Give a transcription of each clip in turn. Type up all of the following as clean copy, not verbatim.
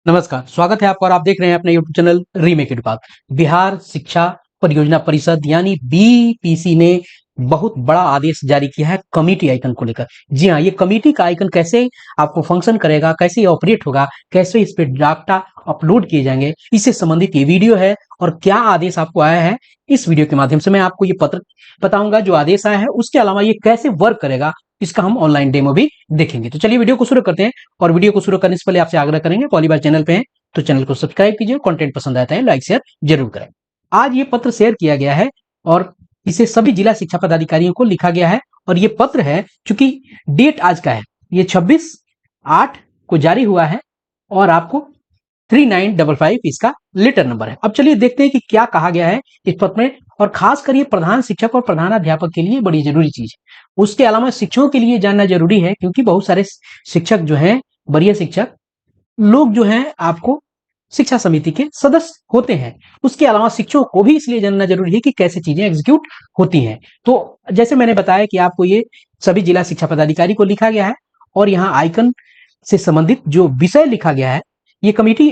नमस्कार, स्वागत है आपका और आप देख रहे हैं अपने यूट्यूब चैनल रीमेक विभाग। बिहार शिक्षा परियोजना परिषद यानी बीपीसी ने बहुत बड़ा आदेश जारी किया है कमिटी आइकन को लेकर। जी हाँ, ये कमिटी का आइकन कैसे आपको फंक्शन करेगा, कैसे ये ऑपरेट होगा, कैसे इस पे डाटा अपलोड किए जाएंगे, इससे संबंधित ये वीडियो है। और क्या आदेश आपको आया है, इस वीडियो के माध्यम से मैं आपको ये पत्र बताऊंगा जो आदेश आया है। उसके अलावा ये कैसे वर्क करेगा, इसका हम ऑनलाइन डेमो भी देखेंगे। तो चलिए वीडियो को शुरू करते हैं। और वीडियो को शुरू करने से पहले आपसे आग्रह करेंगे, पहली बार चैनल पे हैं तो चैनल को सब्सक्राइब कीजिए, कंटेंट पसंद आता है लाइक शेयर जरूर करें। आज ये पत्र शेयर किया गया है और इसे सभी जिला शिक्षा पदाधिकारियों को लिखा गया है। और ये पत्र है, चूंकि डेट आज का है, ये 26/8 को जारी हुआ है और आपको 3955 इसका लेटर नंबर है। अब चलिए देखते हैं कि क्या कहा गया है इस पत्र में। और खासकर ये प्रधान शिक्षक और प्रधानाध्यापक के लिए बड़ी जरूरी चीज है। उसके अलावा शिक्षकों के लिए जानना जरूरी है, क्योंकि बहुत सारे शिक्षक जो हैं, वरीय शिक्षक लोग जो हैं, आपको शिक्षा समिति के सदस्य होते हैं। उसके अलावा शिक्षकों को भी इसलिए जानना जरूरी है कि कैसे चीजें एग्जीक्यूट होती हैं। तो जैसे मैंने बताया कि आपको ये सभी जिला शिक्षा पदाधिकारी को लिखा गया है और यहाँ आइकन से संबंधित जो विषय लिखा गया है, ये कमिटी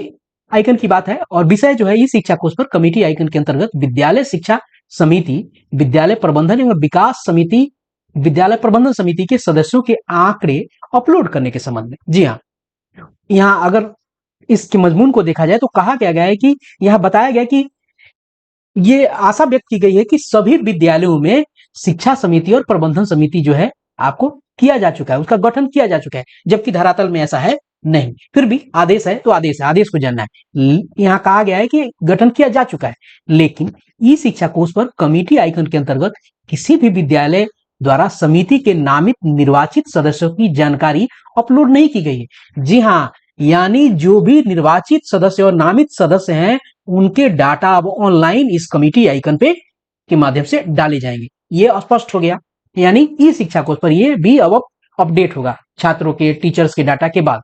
आइकन की बात है। और विषय जो है ये शिक्षा कोष पर कमिटी आइकन के अंतर्गत विद्यालय शिक्षा समिति, विद्यालय प्रबंधन एवं विकास समिति, विद्यालय प्रबंधन समिति के सदस्यों के आंकड़े अपलोड करने के संबंध में। जी हाँ, यहाँ अगर इसके मजमून को देखा जाए तो कहा गया है कि यहाँ बताया गया कि ये आशा व्यक्त की गई है कि सभी विद्यालयों में शिक्षा समिति और प्रबंधन समिति जो है आपको किया जा चुका है, उसका गठन किया जा चुका है, जबकि धरातल में ऐसा है नहीं। फिर भी आदेश है तो आदेश है, आदेश को जानना है। यहाँ कहा गया है कि गठन किया जा चुका है, लेकिन ई शिक्षा कोष पर कमिटी आइकन के अंतर्गत किसी भी विद्यालय द्वारा समिति के नामित निर्वाचित सदस्यों की जानकारी अपलोड नहीं की गई है। जी हाँ, यानी जो भी निर्वाचित सदस्य और नामित सदस्य हैं, उनके डाटा अब ऑनलाइन इस कमिटी आइकन पे के माध्यम से डाले जाएंगे। ये स्पष्ट हो गया, यानी ई शिक्षा कोष पर ये भी अब अपडेट होगा छात्रों के, टीचर्स के डाटा के बाद।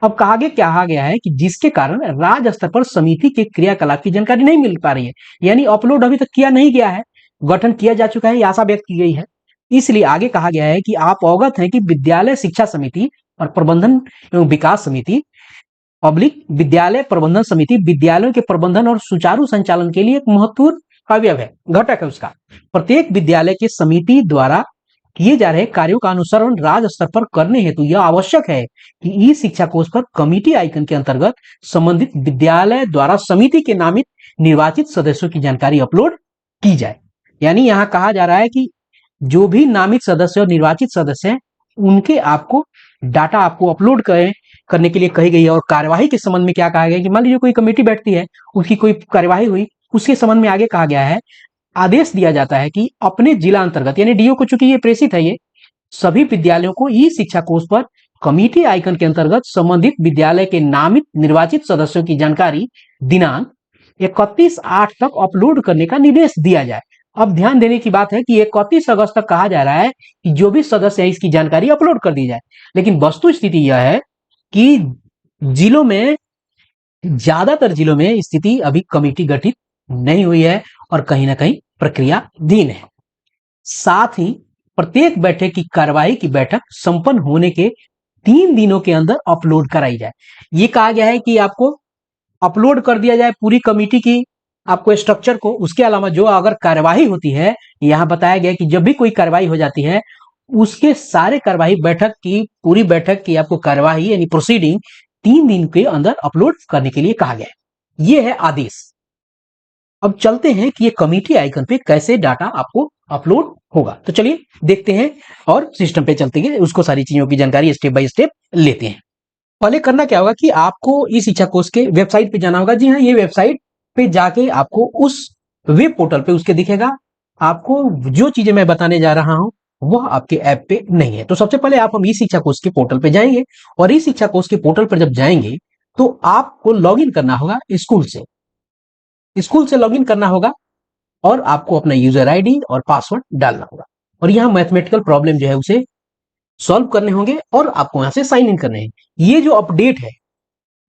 अब कहा गया है कि जिसके कारण राज्य स्तर पर समिति के क्रियाकलाप की जानकारी नहीं मिल पा रही है, यानी अपलोड अभी तक किया नहीं गया है, गठन किया जा चुका है, ये आशा व्यक्त की गई है। इसलिए आगे कहा गया है कि आप अवगत हैं कि विद्यालय शिक्षा समिति और प्रबंधन एवं विकास समिति पब्लिक विद्यालय प्रबंधन समिति विद्यालयों के प्रबंधन और सुचारू संचालन के लिए एक महत्वपूर्ण अवयव है, घटक है उसका। प्रत्येक विद्यालय के समिति द्वारा किए जा रहे कार्यों का अनुसरण राज्य स्तर पर करने हेतु यह आवश्यक है कि ई शिक्षा कोष पर कमिटी आइकन के अंतर्गत संबंधित विद्यालय द्वारा समिति के नामित निर्वाचित सदस्यों की जानकारी अपलोड की जाए। यानी यहाँ कहा जा रहा है कि जो भी नामित सदस्य और निर्वाचित सदस्य हैं, उनके आपको डाटा आपको अपलोड करने के लिए कही गई है। और कार्यवाही के संबंध में क्या कहा गया है कि मान लीजिए कोई कमेटी बैठती है, उसकी कोई कार्यवाही हुई, उसके संबंध में आगे कहा गया है, आदेश दिया जाता है कि अपने जिला अंतर्गत, यानी डीओ को, चूंकि ये प्रेषित है, ये सभी विद्यालयों को ई शिक्षा कोष पर कमिटी आइकन के अंतर्गत संबंधित विद्यालय के नामित निर्वाचित सदस्यों की जानकारी दिनांक 31/8 तक अपलोड करने का निर्देश दिया जाए। अब ध्यान देने की बात है कि 31 अगस्त तक कहा जा रहा है कि जो भी सदस्य है इसकी जानकारी अपलोड कर दी जाए, लेकिन वस्तु स्थिति यह है कि जिलों में, ज्यादातर जिलों में स्थिति अभी कमेटी गठित नहीं हुई है और कहीं ना कहीं प्रक्रियाधीन है। साथ ही प्रत्येक बैठक की कार्यवाही की बैठक संपन्न होने के 3 दिनों के अंदर अपलोड कराई जाए। ये कहा गया है कि आपको अपलोड कर दिया जाए पूरी कमेटी की आपको स्ट्रक्चर को। उसके अलावा जो अगर कार्यवाही होती है, यहां बताया गया कि जब भी कोई कार्यवाही हो जाती है, उसके सारे कार्यवाही बैठक की, पूरी बैठक की आपको कार्यवाही यानी प्रोसीडिंग 3 दिन के अंदर अपलोड करने के लिए कहा गया है। ये है आदेश। अब चलते हैं कि ये कमेटी आइकन पे कैसे डाटा आपको अपलोड होगा। तो चलिए देखते हैं और सिस्टम पे चलते हैं, उसको सारी चीजों की जानकारी स्टेप बाय स्टेप लेते हैं। पहले करना क्या होगा कि आपको ई शिक्षा कोष के वेबसाइट पे जाना होगा। जी हाँ, ये वेबसाइट पे जाके आपको उस वेब पोर्टल पे उसके दिखेगा। आपको जो चीजें मैं बताने जा रहा हूं वह आपके ऐप पे नहीं है। तो सबसे पहले हम ई शिक्षा कोष के पोर्टल पे जाएंगे और ई शिक्षा कोष के पोर्टल पर जब जाएंगे तो आपको लॉगिन करना होगा स्कूल से लॉगिन करना होगा और आपको अपना यूजर आईडी और पासवर्ड डालना होगा। और यहाँ मैथमेटिकल प्रॉब्लम जो है उसे सॉल्व करने होंगे और आपको यहां से साइन इन करने हैं। ये जो अपडेट है,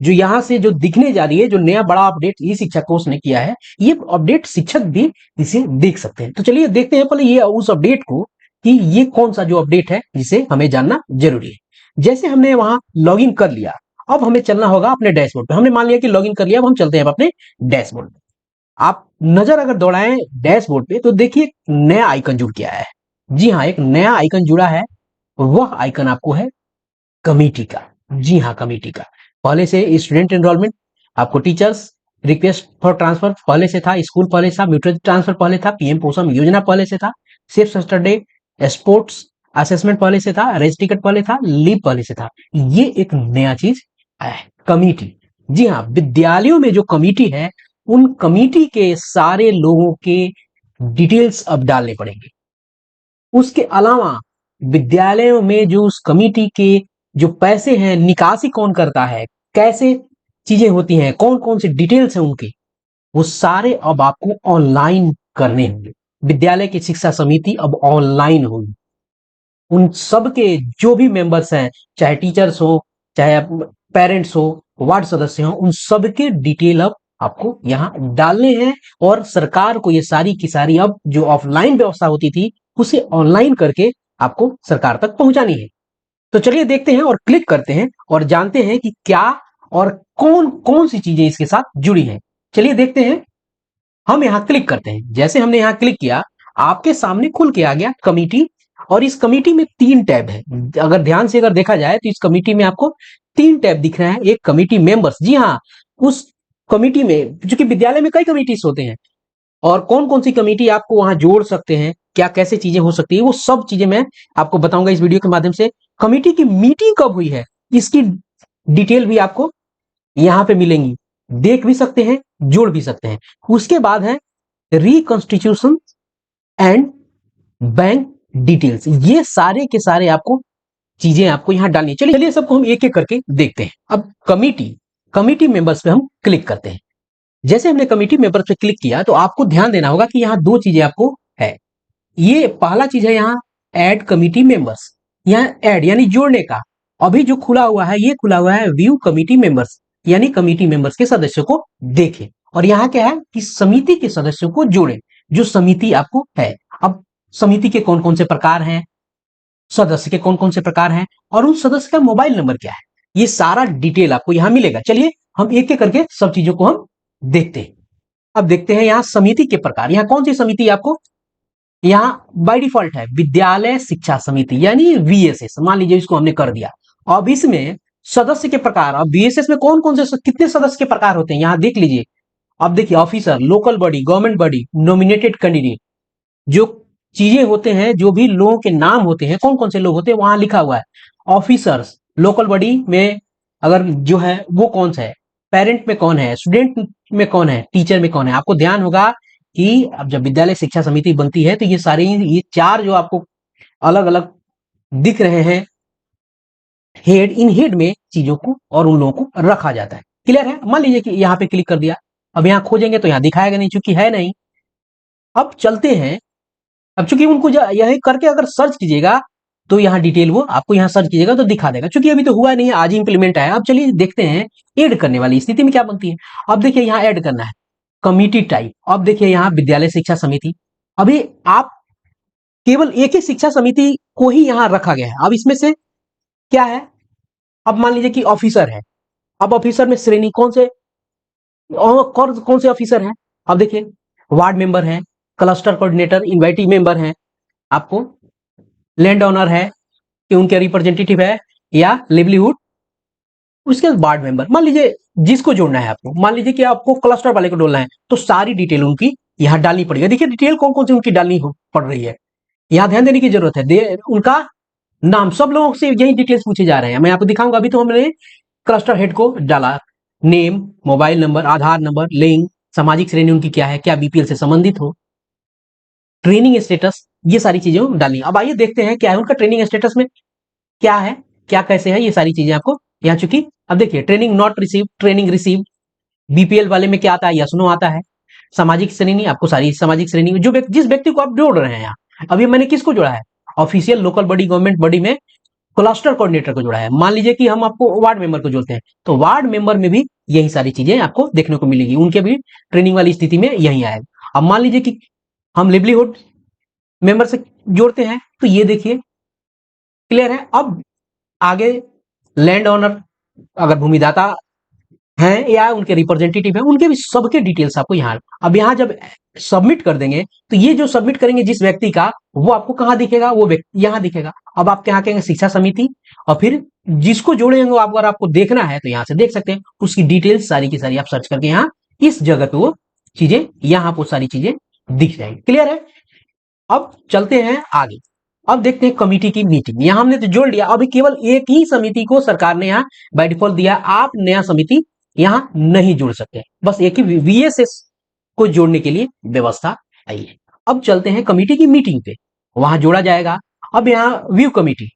जो यहां से जो दिखने जा रही है, जो नया बड़ा अपडेट ई शिक्षा कोष ने किया है, ये अपडेट शिक्षक भी इसे देख सकते हैं। तो चलिए देखते हैं पहले ये उस अपडेट को कि ये कौन सा जो अपडेट है जिसे हमें जानना जरूरी है। जैसे हमने वहां लॉगिन कर लिया, अब हमें चलना होगा अपने डैशबोर्ड पे। हमने मान लिया कि लॉगिन कर लिया, अब हम चलते हैं अपने डैशबोर्ड पे। आप नजर अगर दौड़ाएं डैशबोर्ड पे तो देखिए नया आइकन जुड़ गया है। जी हाँ, एक नया आइकन जुड़ा है, वह आइकन आपको है कमिटी का। जी हाँ, कमिटी का। पहले से स्टूडेंट एनरोलमेंट, आपको टीचर्स रिक्वेस्ट फॉर ट्रांसफर पहले से था, स्कूल पहले से था, म्यूचुअल ट्रांसफर पहले था, पीएम पोषण योजना पहले से था, सेफ सैटरडे स्पोर्ट्स असेसमेंट पहले से था, रेस टिकट पहले था, लीव पहले से था। ये एक नया चीज है, कमिटी। जी हाँ, विद्यालयों में जो कमिटी है उन कमिटी के सारे लोगों के डिटेल्स अब डालने पड़ेंगे। उसके अलावा विद्यालयों में जो उस कमिटी के जो पैसे हैं निकासी कौन करता है, कैसे चीजें होती हैं, कौन कौन से डिटेल्स हैं उनके, वो सारे अब आपको ऑनलाइन करने होंगे। विद्यालय की शिक्षा समिति अब ऑनलाइन होगी। उन सब के जो भी मेंबर्स हैं, चाहे टीचर्स हो, चाहे पेरेंट्स हो, वार्ड सदस्य हो, उन सब के डिटेल अब आपको यहाँ डालने हैं। और सरकार को ये सारी की सारी अब जो ऑफलाइन व्यवस्था होती थी उसे ऑनलाइन करके आपको सरकार तक पहुंचानी है। तो चलिए देखते हैं और क्लिक करते हैं और जानते हैं कि क्या और कौन कौन सी चीजें इसके साथ जुड़ी हैं। चलिए देखते हैं। हम यहाँ क्लिक करते हैं। जैसे हमने यहाँ क्लिक किया, आपके सामने खुल के आ गया कमिटी। और इस कमिटी में 3 टैब है। अगर ध्यान से अगर देखा जाए तो इस कमिटी में आपको 3 टैब दिख रहे हैं। एक कमिटी मेंबर्स, जी हाँ, उस कमिटी में चूंकि विद्यालय में कई कमिटीज होते हैं और कौन कौन सी कमिटी आपको वहां जोड़ सकते हैं, क्या कैसे चीजें हो सकती है, वो सब चीजें मैं आपको बताऊंगा इस वीडियो के माध्यम से। कमिटी की मीटिंग कब हुई है इसकी डिटेल भी आपको यहां पे मिलेंगी, देख भी सकते हैं, जोड़ भी सकते हैं। उसके बाद है रिकॉन्स्टिट्यूशन एंड बैंक डिटेल्स। ये सारे के सारे आपको चीजें आपको यहां डालनी है। चलिए सबको हम एक एक करके देखते हैं। अब कमिटी कमिटी मेंबर्स पे हम क्लिक करते हैं। जैसे हमने कमिटी मेंबर्स पे क्लिक किया तो आपको ध्यान देना होगा कि यहां 2 चीजें आपको है। ये पहला चीज है यहाँ ऐड कमिटी मेंबर्स, यहाँ ऐड यानी जोड़ने का। अभी जो खुला हुआ है ये खुला हुआ है व्यू कमिटी मेंबर्स, यानी कमिटी मेंबर्स के सदस्यों को देखें। और यहाँ क्या है कि समिति के सदस्यों को जोड़े, जो समिति आपको है। अब समिति के कौन कौन से प्रकार हैं, सदस्य के कौन कौन से प्रकार हैं, और उन सदस्य का मोबाइल नंबर क्या है, ये सारा डिटेल आपको यहां मिलेगा। चलिए हम एक एक करके सब चीजों को हम देखते हैं। अब देखते हैं यहाँ समिति के प्रकार। यहाँ कौन सी समिति आपको यहाँ बाय डिफॉल्ट है, विद्यालय शिक्षा समिति यानी वीएसएस। मान लीजिए इसको हमने कर दिया। अब इसमें सदस्य के प्रकार, अब वीएसएस में कौन कौन से कितने सदस्य के प्रकार होते हैं यहाँ देख लीजिए। अब देखिए officer, local body, government body, nominated candidate, जो चीजें होते हैं, जो भी लोगों के नाम होते हैं, कौन कौन से लोग होते हैं वहां लिखा हुआ है। ऑफिसर्स लोकल बॉडी में अगर जो है वो कौन सा है, पेरेंट में कौन है, स्टूडेंट में कौन है, टीचर में कौन है। आपको ध्यान होगा कि अब जब विद्यालय शिक्षा समिति बनती है तो ये सारे ये 4 जो आपको अलग अलग दिख रहे हैं हेड, इन हेड में चीजों को और उन लोगों को रखा जाता है। क्लियर है। मान लीजिए कि यहाँ पे क्लिक कर दिया। अब यहाँ खोजेंगे तो यहाँ दिखाएगा नहीं, चूंकि है नहीं। अब चलते हैं। अब चूंकि उनको यही करके अगर सर्च कीजिएगा तो यहाँ डिटेल वो आपको यहाँ सर्च कीजिएगा तो दिखा देगा, चूंकि अभी तो हुआ नहीं है, आज ही इंप्लीमेंट है। अब चलिए देखते हैं ऐड करने वाली स्थिति में क्या बनती है। अब देखिए यहाँ ऐड करना है कमिटी टाइप। अब देखिए यहाँ विद्यालय शिक्षा समिति। अभी आप केवल एक ही शिक्षा समिति को ही यहाँ रखा गया है। अब इसमें से क्या है, अब मान लीजिए कि ऑफिसर है। अब ऑफिसर में श्रेणी कौन से कौन कौन से ऑफिसर हैं। अब देखिए वार्ड मेंबर है, क्लस्टर कोऑर्डिनेटर, इन्वाइटी मेंबर है, आपको लैंड ओनर है कि उनके रिप्रेजेंटेटिव है, या लिवलीहुड। उसके बाद वार्ड मेंबर, मान लीजिए जिसको जोड़ना है आपको, मान लीजिए कि आपको क्लस्टर वाले को जोड़ना है तो सारी डिटेल उनकी यहाँ डालनी पड़ेगी। देखिए डिटेल कौन कौन सी उनकी डालनी पड़ रही है, यहाँ ध्यान देने की जरूरत है। उनका नाम, सब लोगों से यही डिटेल्स पूछे जा रहे हैं। मैं आपको दिखाऊंगा। अभी तो हमने क्लस्टर हेड को डाला, नेम, मोबाइल नंबर, आधार नंबर, लिंक, सामाजिक श्रेणी उनकी क्या है, क्या बीपीएल से संबंधित हो, ट्रेनिंग स्टेटस, ये सारी चीजें डालनी। अब आइए देखते हैं क्या है उनका ट्रेनिंग स्टेटस में क्या है, क्या कैसे है, ये सारी चीजें आपको यहाँ चुकी। अब देखिए training not receive, training receive. BPL वाले में क्या आता है, यस नो आता है। सामाजिक श्रेणी, आपको सारी सामाजिक श्रेणी जो जिस व्यक्ति को आप जोड़ रहे हैं यहाँ। अभी मैंने किसको जोड़ा है, official, local body, government body में क्लस्टर कोऑर्डिनेटर को जोड़ा है। मान लीजिए कि हम आपको वार्ड मेंबर को जोड़ते हैं तो वार्ड मेंबर में भी यही सारी चीजें आपको देखने को मिलेगी, उनके भी ट्रेनिंग वाली स्थिति में यही आएगा। अब मान लीजिए कि हम लिवलीहुड मेंबर से जोड़ते हैं तो ये देखिए क्लियर है। अब आगे लैंड ओनर, अगर भूमिदाता हैं या उनके रिप्रेजेंटेटिव हैं, उनके भी सबके डिटेल्स आपको यहाँ, अब यहाँ जब सबमिट कर देंगे तो ये जो सबमिट करेंगे जिस व्यक्ति का, वो आपको कहाँ दिखेगा, वो व्यक्ति यहाँ दिखेगा। अब आप यहाँ कहेंगे शिक्षा समिति, और फिर जिसको जोड़ेंगे वो अगर आपको देखना है तो यहाँ से देख सकते हैं, उसकी डिटेल्स सारी की सारी आप सर्च करके यहाँ इस जगह पे वो चीजें, यहाँ पर सारी चीजें दिख जाएंगी। क्लियर है? अब चलते हैं आगे। अब देखते हैं कमिटी की मीटिंग। यहां हमने तो जोड़ लिया, अभी केवल एक ही समिति को सरकार ने यहाँ बाय डिफॉल्ट दिया, आप नया समिति यहां नहीं जोड़ सकते, बस एक ही वीएसएस को जोड़ने के लिए व्यवस्था आई है। अब चलते हैं कमिटी की मीटिंग पे, वहां जोड़ा जाएगा। अब यहाँ व्यू कमिटी,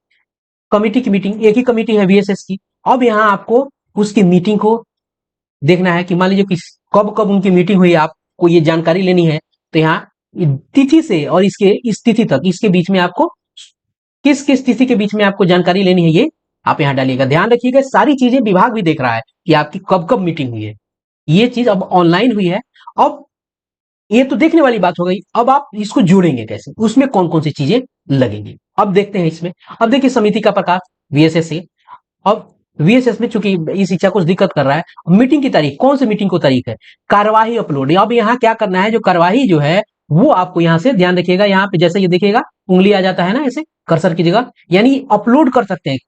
कमिटी की मीटिंग, एक ही कमिटी है वीएसएस की। अब यहाँ आपको उसकी मीटिंग को देखना है कि मान लीजिए किस कब कब उनकी मीटिंग हुई, आपको ये जानकारी लेनी है, तो यहाँ तिथि से और इसके इस तिथि तक, इसके बीच में आपको किस किस तिथि के बीच में आपको जानकारी लेनी है, ये आप यहाँ डालिएगा। ध्यान रखिएगा सारी चीजें विभाग भी देख रहा है कि आपकी कब कब मीटिंग हुई है। ये चीज अब ऑनलाइन हुई है। अब ये तो देखने वाली बात हो गई, अब आप इसको जोड़ेंगे कैसे, उसमें कौन कौन सी चीजें लगेंगी, अब देखते हैं इसमें। अब देखिए समिति का प्रकार वीएसएस से। अब वीएसएस में चूंकि इस शिक्षा कुछ दिक्कत कर रहा है, मीटिंग की तारीख, कौन सी मीटिंग को तारीख है, कार्यवाही अपलोड। अब यहाँ क्या करना है, जो कार्यवाही जो है वो आपको यहाँ से ध्यान रखिएगा, यहाँ पे जैसे ये देखिएगा उंगली आ जाता है ना ऐसे कर्सर की जगह, यानी अपलोड कर सकते हैं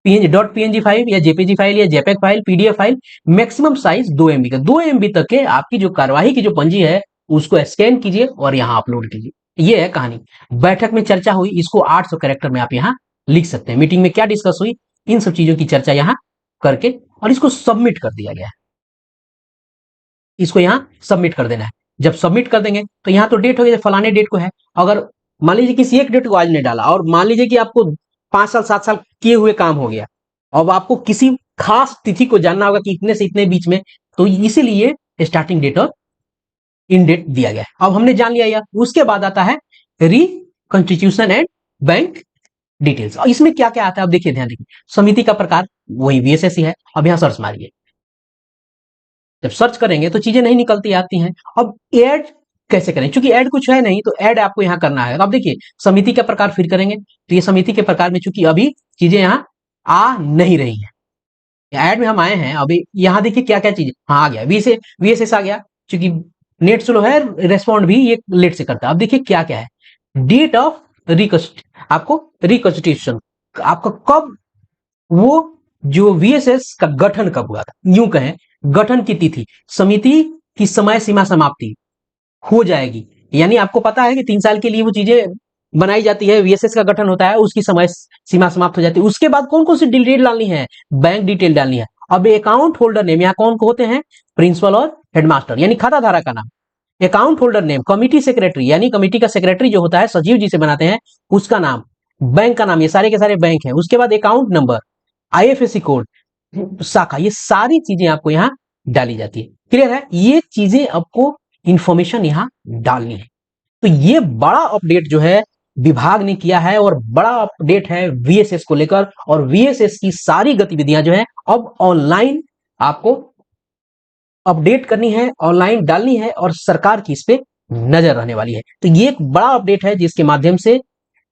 पीएनजी फाइल या जेपीजी फाइल या JPEG file, PDF file, maximum size 2 MB का, 2 MB तक के आपकी जो कार्यवाही की जो पंजी है उसको स्कैन कीजिए और यहाँ अपलोड कीजिए। ये है कहानी। बैठक में चर्चा हुई, इसको 800 कैरेक्टर में आप यहाँ लिख सकते हैं। मीटिंग में क्या डिस्कस हुई, इन सब चीजों की चर्चा यहाँ करके और इसको सबमिट कर दिया गया है। इसको यहाँ सबमिट कर देना है। जब सबमिट कर देंगे तो यहाँ तो डेट हो गया, फलाने डेट को है। अगर मान लीजिए किसी एक डेट को आज ने डाला और मान लीजिए कि आपको 5 साल 7 साल किए हुए काम हो गया, अब आपको किसी खास तिथि को जानना होगा कि इतने से इतने बीच में, तो इसीलिए स्टार्टिंग डेट और इन डेट दिया गया है। अब हमने जान लिया यार, उसके बाद आता है रिकंस्टिट्यूशन एंड बैंक डिटेल्स। और इसमें क्या क्या आता है, अब देखिए ध्यान रखिए। समिति का प्रकार वही वीएसएस ही है। अब यहां सर्च मारिए, जब सर्च करेंगे तो चीजें नहीं निकलती आती हैं। अब ऐड कैसे करें, क्योंकि ऐड कुछ है नहीं तो ऐड आपको यहां करना है। अब देखिए समिति का प्रकार फिर करेंगे, तो ये समिति के प्रकार में चूंकि अभी चीजें यहां आ नहीं रही है, ऐड में हम आए हैं अभी, यहां देखिए क्या क्या चीजें, हाँ आ गया वीएसएस आ गया, क्योंकि नेट स्लो है, रेस्पॉन्ड भी ये लेट से करता है। अब देखिए क्या क्या है, डेट ऑफ आपको रिकंस्टिट्यूशन, आपका कब वो जो वीएसएस का गठन कब हुआ था, यूं कहें गठन की तिथि, समिति की समय सीमा समाप्ति हो जाएगी, यानी आपको पता है कि 3 साल के लिए वो चीजें बनाई जाती है, वीएसएस का गठन होता है, उसकी समय सीमा समाप्त हो जाती है। उसके बाद कौन कौन सी डिटेल डालनी है, बैंक डिटेल डालनी है। अब अकाउंट होल्डर नेम, यहाँ कौन होते हैं, प्रिंसिपल और हेडमास्टर, यानी खाता धारक का नाम। Account holder name, committee secretary, यानी कमिटी का सेक्रेटरी जो होता है सचिव जी से बनाते हैं, उसका नाम, बैंक का नाम, ये सारे के सारे बैंक है। उसके बाद अकाउंट नंबर, आईएफएससी कोड, शाखा, ये सारी चीजें आपको यहाँ डाली जाती है। क्लियर है? ये चीजें आपको इंफॉर्मेशन यहाँ डालनी है। तो ये बड़ा अपडेट जो है विभाग ने किया है और बड़ा अपडेट है वीएसएस को लेकर, और वीएसएस की सारी गतिविधियां जो है अब ऑनलाइन आपको अपडेट करनी है, ऑनलाइन डालनी है, और सरकार की इस पे नजर रहने वाली है। तो ये एक बड़ा अपडेट है जिसके माध्यम से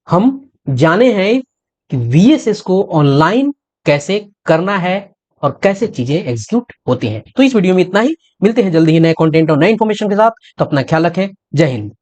हम जाने हैं कि वीएसएस को ऑनलाइन कैसे करना है और कैसे चीजें एग्जीक्यूट होती हैं। तो इस वीडियो में इतना ही, मिलते हैं जल्दी ही नए कंटेंट और नए इंफॉर्मेशन के साथ। तो अपना ख्याल रखें। जय हिंद।